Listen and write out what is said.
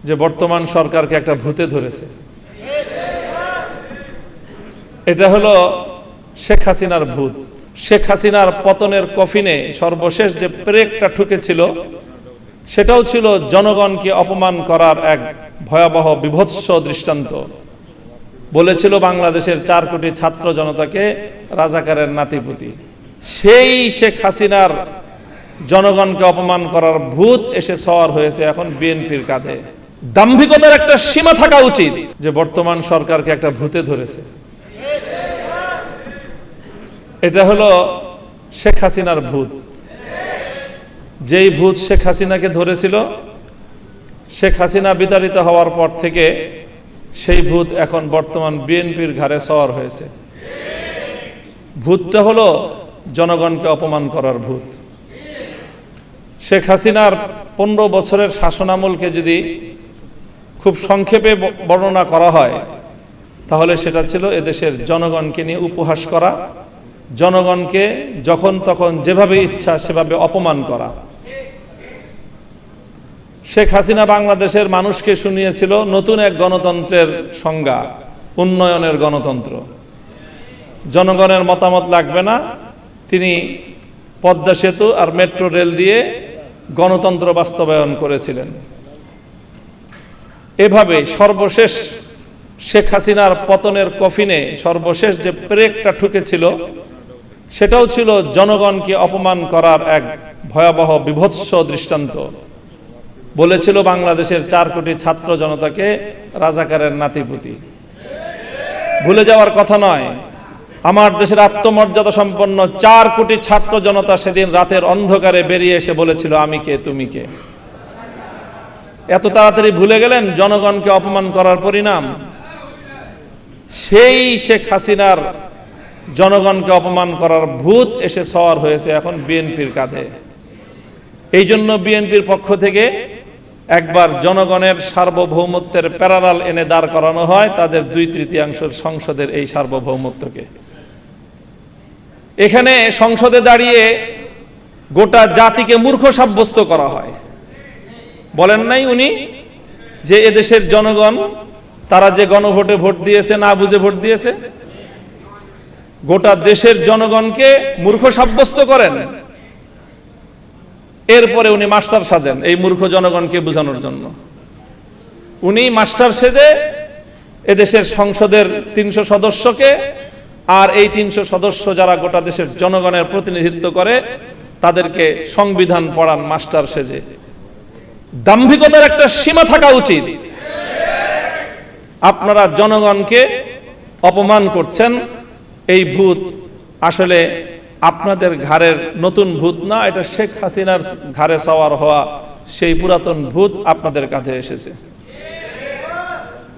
যে বর্তমান সরকারকে একটা ভূতে ধরেছে। এটা হলো শেখ হাসিনার ভূত। শেখ হাসিনার পতনের কফিনে সর্বশেষ যে পেরেকটা ঠুকেছিল সেটাও ছিল জনগণকে অপমান করার এক ভয়াবহ বিভৎস দৃষ্টান্ত। বলেছিল বাংলাদেশের 4 কোটি ছাত্র জনতাকে রাজাকারের নাতিপুতি। সেই শেখ হাসিনার জনগণকে অপমান করার ভূত এসে সওয়ার হয়েছে এখন বিএনপির কাঁধে। দাম্ভিকতার একটা সীমা থাকা উচিত যে বর্তমান সরকারকে একটা ভূতে ধরেছে। এটা হলো শেখ হাসিনার ভূত। যেই ভূত শেখ হাসিনাকে ধরেছিল, শেখ হাসিনা বিতাড়িত হওয়ার পর থেকে সেই ভূত এখন বর্তমান বিএনপির ঘাড়ে সওয়ার হয়েছে। ভূতটা হলো জনগণকে অপমান করার ভূত। শেখ হাসিনার 15 বছরের শাসনামলকে যদি খুব সংক্ষেপে বর্ণনা করা হয় তাহলে সেটা ছিল এদেশের জনগণকে নিয়ে উপহাস করা, জনগণকে যখন তখন যেভাবে ইচ্ছা সেভাবে অপমান করা। শেখ হাসিনা বাংলাদেশের মানুষকে শুনিয়েছিল নতুন এক গণতন্ত্রের সংজ্ঞা, উন্নয়নের গণতন্ত্র। জনগণের মতামত লাগবে না, তিনি পদ্মা সেতু আর মেট্রো রেল দিয়ে গণতন্ত্র বাস্তবায়ন করেছিলেন। এভাবে সর্বশেষ শেখ হাসিনার পতনের কফিনে সর্বশেষ যে পেরেকটা ঠুকেছিল সেটাও ছিল জনগণকে অপমান করার এক ভয়াবহ বিভৎস দৃষ্টান্ত। বলেছিল বাংলাদেশের 4 কোটি ছাত্র জনতাকে রাজাকারের নাতিপুতি। ভুলে যাওয়ার কথা নয়, আমার দেশের আত্মমর্যাদা সম্পন্ন 4 কোটি ছাত্র জনতা সেদিন রাতের অন্ধকারে বেরিয়ে এসে বলেছিল আমি কে তুমি কে। এত তাড়াতাড়ি ভুলে গেলেন জনগণকে অপমান করার পরিণাম? সেই শেখ হাসিনার জনগণকে অপমান করার ভূত এসে সওয়ার হয়েছে এখন বিএনপির কাঁধে। এই জন্য বিএনপির পক্ষ থেকে একবার জনগণের সার্বভৌমত্বের প্যারালাল এনে দাঁড় করানো হয় তাদের 2/3 সংসদের এই সার্বভৌমত্বকে। এখানে সংসদে দাঁড়িয়ে গোটা জাতিকে মূর্খ সাব্যস্ত করা হয়। বলেন নাই উনি যে এদেশের জনগণ তারা যে গণভোটে ভোট দিয়েছে, না বুঝে ভোট দিয়েছে? গোটা দেশের জনগণকে মূর্খ সাব্যস্ত করেন, এরপরে উনি মাস্টার সাজেন এই মূর্খ জনগণকে বোঝানোর জন্য। উনি মাস্টার সেজে এদেশের সংসদের 300 সদস্যকে আর এই 300 সদস্য যারা গোটা দেশের জনগণের প্রতিনিধিত্ব করে তাদেরকে সংবিধান পড়ান মাস্টার সেজে। দাম্ভিকতার একটা সীমা থাকা উচিত। আপনারা জনগণকে অপমান করছেন। এই ভূত আসলে আপনাদের ঘাড়ের নতুন ভূত না, এটা শেখ হাসিনার ঘাড়ে সওয়ার হওয়া সেই পুরাতন ভূত আপনাদের কাঁধে এসেছে।